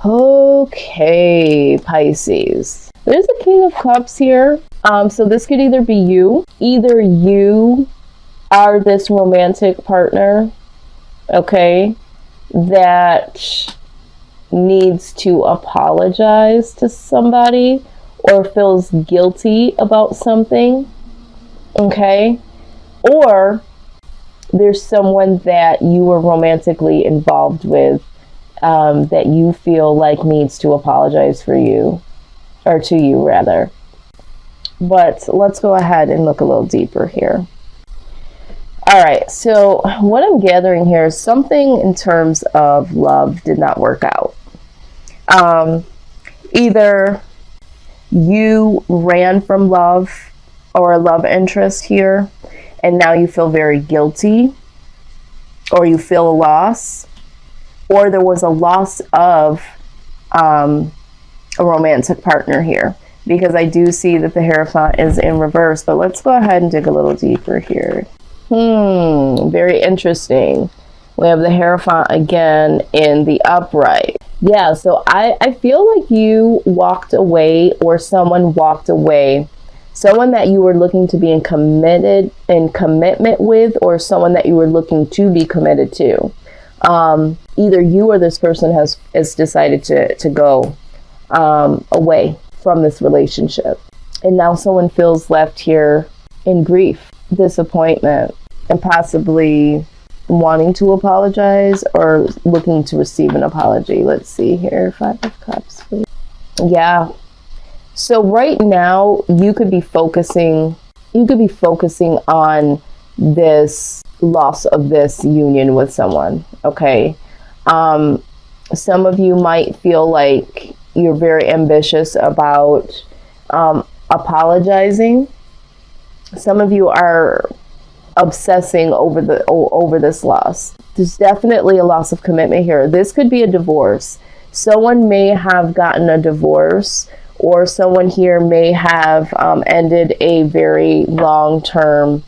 Okay, Pisces. There's a King of Cups here. So this could either be you. Either you are this romantic partner, okay, that needs to apologize to somebody or feels guilty about something, okay? Or there's someone that you were romantically involved with that you feel like needs to apologize for you, or to you rather. But let's go ahead and look a little deeper here. All right, so what I'm gathering here is something in terms of love did not work out. Either you ran from love or a love interest here, and now you feel very guilty, or you feel a loss, or there was a loss of a romantic partner here, because I do see that the Hierophant is in reverse. But let's go ahead and dig a little deeper here. Very interesting. We have the Hierophant again in the upright. Yeah, so I feel like you walked away, or someone walked away. Someone that you were looking to be in commitment with, or someone that you were looking to be committed to. Either you or this person has decided to go away from this relationship. And now someone feels left here in grief, disappointment, and possibly wanting to apologize or looking to receive an apology. Let's see here. 5 of Cups, please. Yeah. So right now you could be focusing on this loss of this union with someone. Okay. Some of you might feel like you're very ambitious about apologizing. Some of you are obsessing over this loss. There's definitely a loss of commitment here. This could be a divorce. Someone may have gotten a divorce, or someone here may have ended a very long-term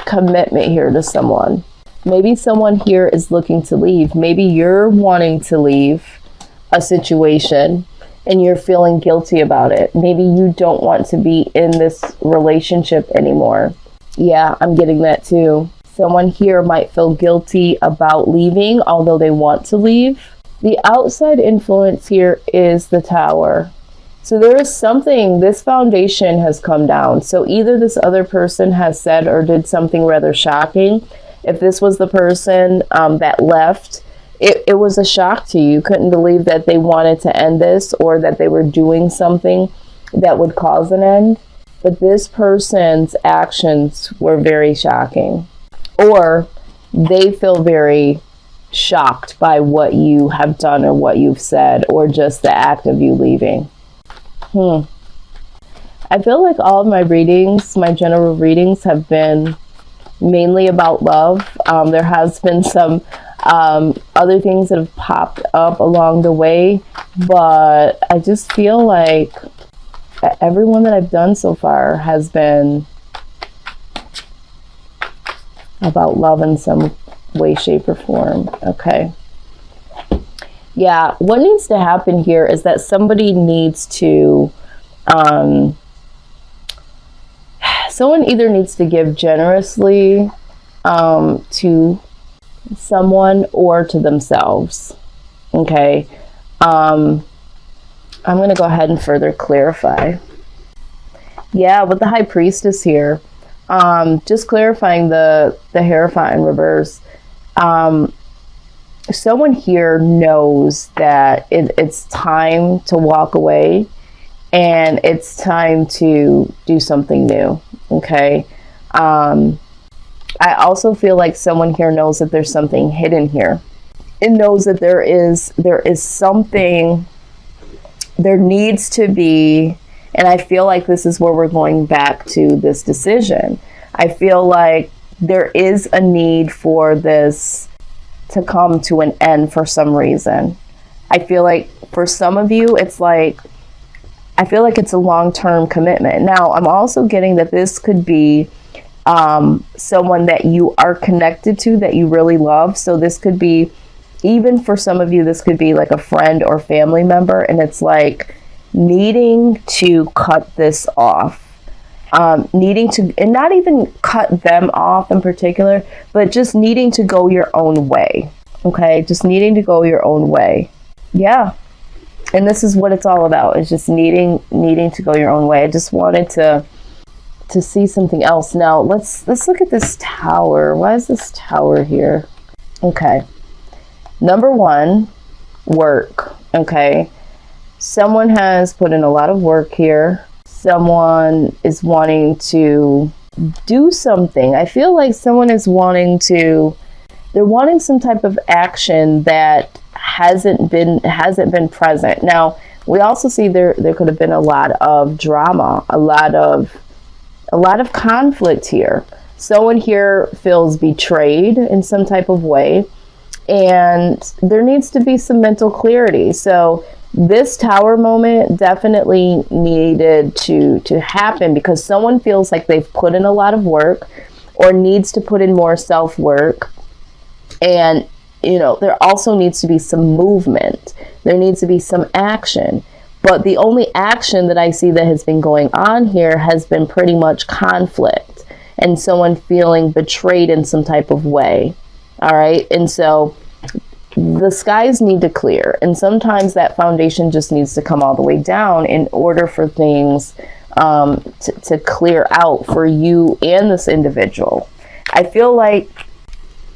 commitment here to someone. Maybe someone here is looking to leave. Maybe you're wanting to leave a situation and you're feeling guilty about it. Maybe you don't want to be in this relationship anymore. Yeah, I'm getting that too. Someone here might feel guilty about leaving, although they want to leave. The outside influence here is the Tower. So there is something, this foundation has come down. So either this other person has said or did something rather shocking. If this was the person that left, it was a shock to you. You couldn't believe that they wanted to end this, or that they were doing something that would cause an end. But this person's actions were very shocking, or they feel very shocked by what you have done or what you've said, or just the act of you leaving. I feel like all of my readings, my general readings, have been mainly about love. There has been some other things that have popped up along the way, but I just feel like everyone that I've done so far has been about love in some way, shape, or form. Okay. Yeah, what needs to happen here is that somebody needs to, someone either needs to give generously to someone or to themselves. Okay. I'm going to go ahead and further clarify. Yeah, with the High Priestess here, just clarifying the Hierophant in reverse. Someone here knows that it's time to walk away, and it's time to do something new. Okay. I also feel like someone here knows that there's something hidden here. It knows that there is something, there needs to be, and I feel like this is where we're going back to this decision. I feel like there is a need for this to come to an end for some reason. I feel like for some of you, it's like, I feel like it's a long-term commitment. Now, I'm also getting that this could be someone that you are connected to, that you really love. So this could be even for some of you, this could be like a friend or family member, and it's like needing to cut this off. Needing to, and not even cut them off in particular, but just needing to go your own way. Okay, just needing to go your own way. Yeah, and this is what it's all about. It's just needing to go your own way. I just wanted to see something else. Now let's look at this tower. Why is this tower here? Okay, number one, work. Okay, someone has put in a lot of work here. Someone is wanting to do something. I feel like someone is wanting they're wanting some type of action that hasn't been present. Now, we also see there could have been a lot of drama, a lot of conflict here. Someone here feels betrayed in some type of way, and there needs to be some mental clarity. So this tower moment definitely needed to happen because someone feels like they've put in a lot of work or needs to put in more self-work. And, there also needs to be some movement. There needs to be some action. But the only action that I see that has been going on here has been pretty much conflict and someone feeling betrayed in some type of way. All right. And so the skies need to clear, and sometimes that foundation just needs to come all the way down in order for things to clear out for you and this individual. I feel like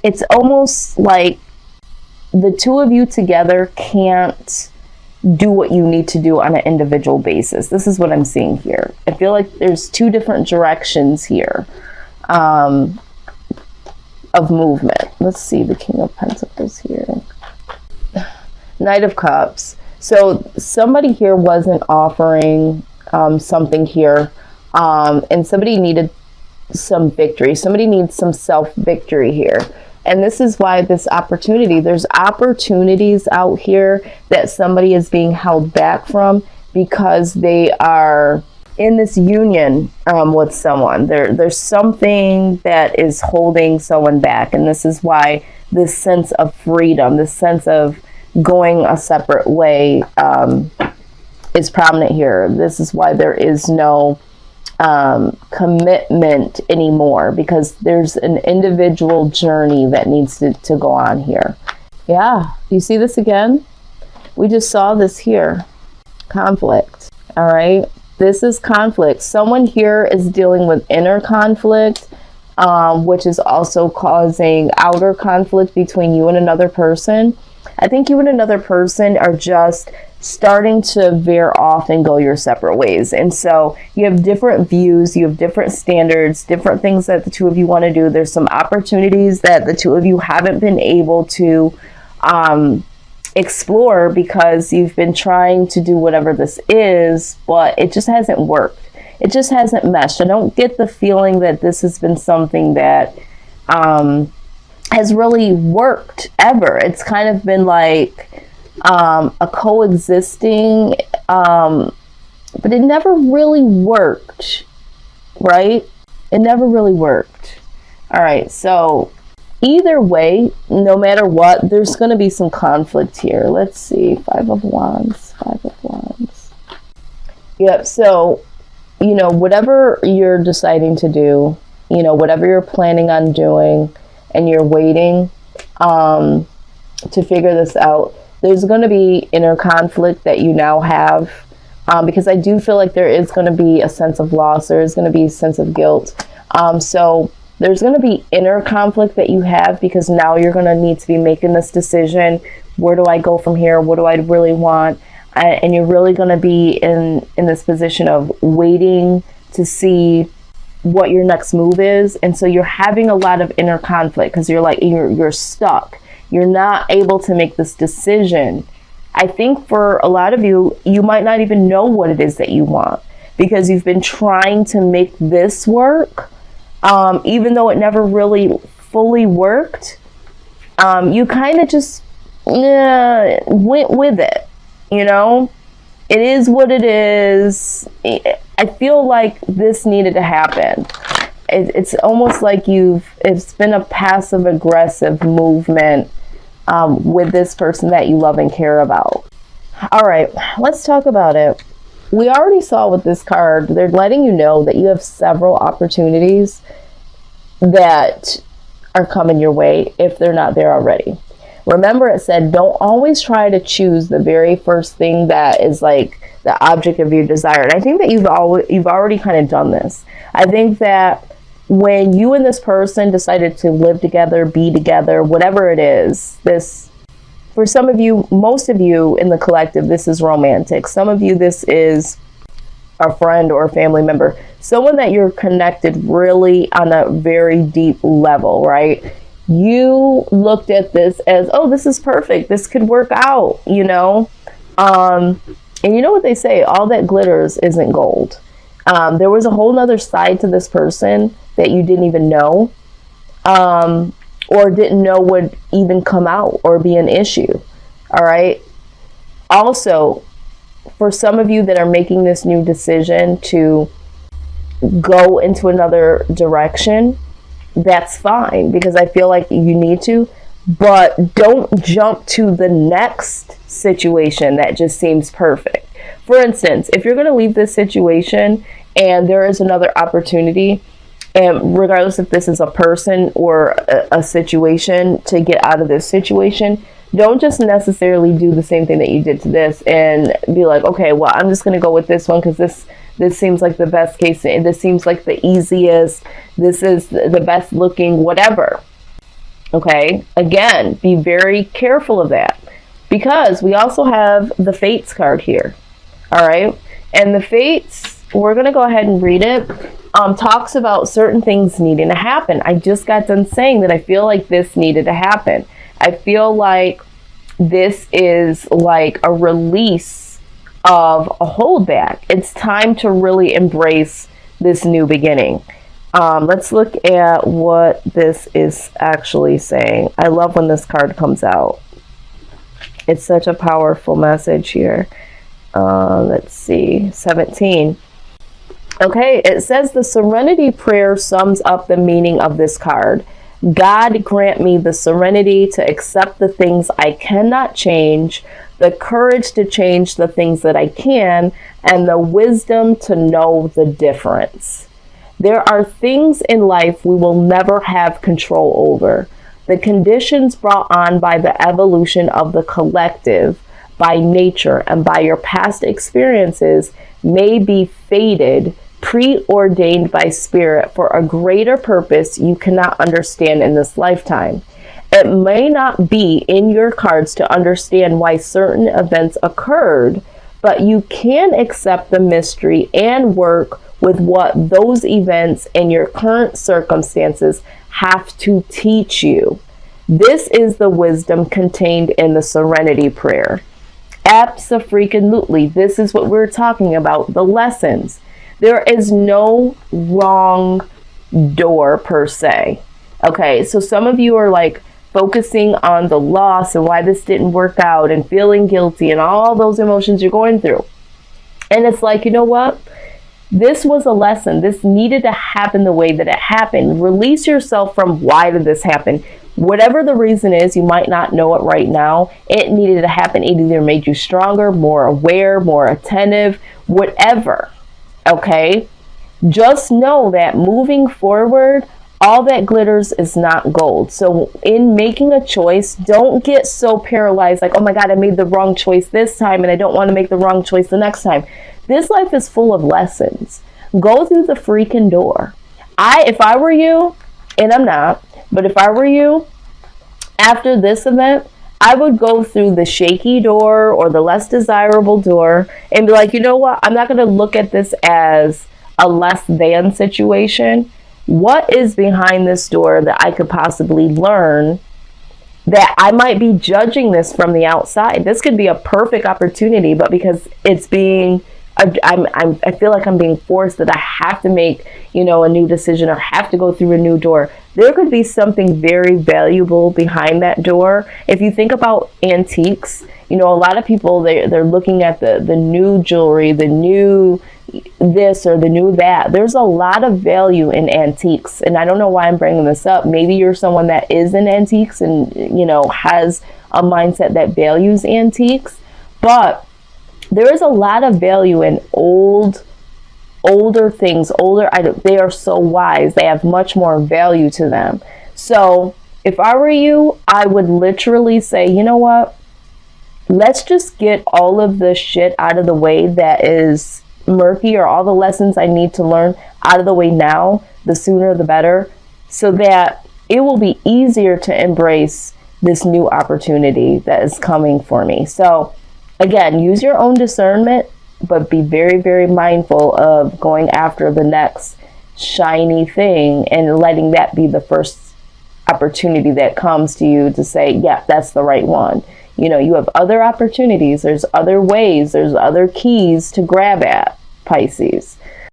it's almost like the two of you together can't do what you need to do on an individual basis. This is what I'm seeing here. I feel like there's two different directions here of movement. Let's see, the King of Pentacles here. Knight of Cups. So somebody here wasn't offering something here, and somebody needed some victory. Somebody needs some self-victory here. And this is why there's opportunities out here that somebody is being held back from because they are in this union with someone. There's something that is holding someone back. And this is why this sense of freedom, this sense of going a separate way is prominent here. This is why there is no commitment anymore, because there's an individual journey that needs to go on here. Yeah, you see this again? We just saw this here. Conflict. All right. This is conflict. Someone here is dealing with inner conflict, which is also causing outer conflict between you and another person. I think you and another person are just starting to veer off and go your separate ways. And so you have different views, you have different standards, different things that the two of you want to do. There's some opportunities that the two of you haven't been able to explore because you've been trying to do whatever this is, but it just hasn't worked. It just hasn't meshed. I don't get the feeling that this has been something that has really worked ever. It's kind of been like a coexisting, but it never really worked, right? It never really worked. All right, so either way, no matter what, there's going to be some conflict here. Let's see, Five of Wands. Yep, so, whatever you're deciding to do, whatever you're planning on doing, and you're waiting to figure this out, there's going to be inner conflict that you now have, because I do feel like there is going to be a sense of loss. There is going to be a sense of guilt. So there's going to be inner conflict that you have because now you're going to need to be making this decision. Where do I go from here? What do I really want? And you're really going to be in this position of waiting to see what your next move is. And so you're having a lot of inner conflict because you're stuck. You're not able to make this decision. I think for a lot of you, you might not even know what it is that you want because you've been trying to make this work. Even though it never really fully worked, you kind of just went with it. It is what it is. I feel like this needed to happen. It's almost like it's been a passive aggressive movement with this person that you love and care about. All right, let's talk about it. We already saw with this card, they're letting you know that you have several opportunities that are coming your way if they're not there already. Remember, it said don't always try to choose the very first thing that is like the object of your desire. And I think that you've already kind of done this. I think that when you and this person decided to live together, be together, whatever it is, this, for some of you, most of you in the collective, this is romantic. Some of you, this is a friend or a family member, someone that you're connected really on a very deep level, right? You looked at this as, oh, this is perfect. This could work out, you know? And you know what they say, all that glitters isn't gold. There was a whole nother side to this person that you didn't even know, or didn't know would even come out or be an issue. All right. Also, for some of you that are making this new decision to go into another direction, that's fine, because I feel like you need to, but don't jump to the next situation that just seems perfect. For instance, if you're going to leave this situation and there is another opportunity, and regardless if this is a person or a situation to get out of this situation, don't just necessarily do the same thing that you did to this and be like, okay, well, I'm just going to go with this one because this seems like the best case. This seems like the easiest. This is the best looking, whatever. Okay. Again, be very careful of that, because we also have the Fates card here. All right. And the Fates, we're going to go ahead and read it. Talks about certain things needing to happen. I just got done saying that I feel like this needed to happen. I feel like this is like a release of a holdback. It's time to really embrace this new beginning. Let's look at what this is actually saying. I love when this card comes out. It's such a powerful message here. Let's see, 17. Okay, it says the Serenity Prayer sums up the meaning of this card. God grant me the serenity to accept the things I cannot change, the courage to change the things that I can, and the wisdom to know the difference. There are things in life we will never have control over. The conditions brought on by the evolution of the collective, by nature, and by your past experiences may be fated, preordained by spirit for a greater purpose you cannot understand in this lifetime. It may not be in your cards to understand why certain events occurred, but you can accept the mystery and work with what those events and your current circumstances have to teach you. This is the wisdom contained in the Serenity Prayer. Abso-freaking-lutely, this is what we're talking about, the lessons. There is no wrong door per se. Okay, so some of you are like focusing on the loss and why this didn't work out and feeling guilty and all those emotions you're going through. And it's like, you know what? This was a lesson. This needed to happen the way that it happened. Release yourself from why did this happen? Whatever the reason is, you might not know it right now. It needed to happen. It either made you stronger, more aware, more attentive, whatever. Okay, just know that moving forward, all that glitters is not gold. So in making a choice, don't get so paralyzed like, oh my God, I made the wrong choice this time and I don't want to make the wrong choice the next time. This life is full of lessons. Go through the freaking door. If I were you, and I'm not, but if I were you, after this event, I would go through the shaky door or the less desirable door and be like, you know what? I'm not going to look at this as a less than situation. What is behind this door that I could possibly learn that I might be judging this from the outside? This could be a perfect opportunity, but because it's being, I feel like I'm being forced that I have to make, a new decision or have to go through a new door. There could be something very valuable behind that door. If you think about antiques, a lot of people, they're looking at the new jewelry, the new this or the new that. There's a lot of value in antiques, and I don't know why I'm bringing this up. Maybe you're someone that is in antiques and, you know, has a mindset that values antiques, but there is a lot of value in older things, older items. They are so wise. They have much more value to them. So if I were you, I would literally say, you know what? Let's just get all of the shit out of the way that is murky, or all the lessons I need to learn out of the way now. The sooner the better, so that it will be easier to embrace this new opportunity that is coming for me. So again, use your own discernment, but be very, very mindful of going after the next shiny thing and letting that be the first opportunity that comes to you to say, yeah, that's the right one. You know, you have other opportunities, there's other ways, there's other keys to grab at, Pisces.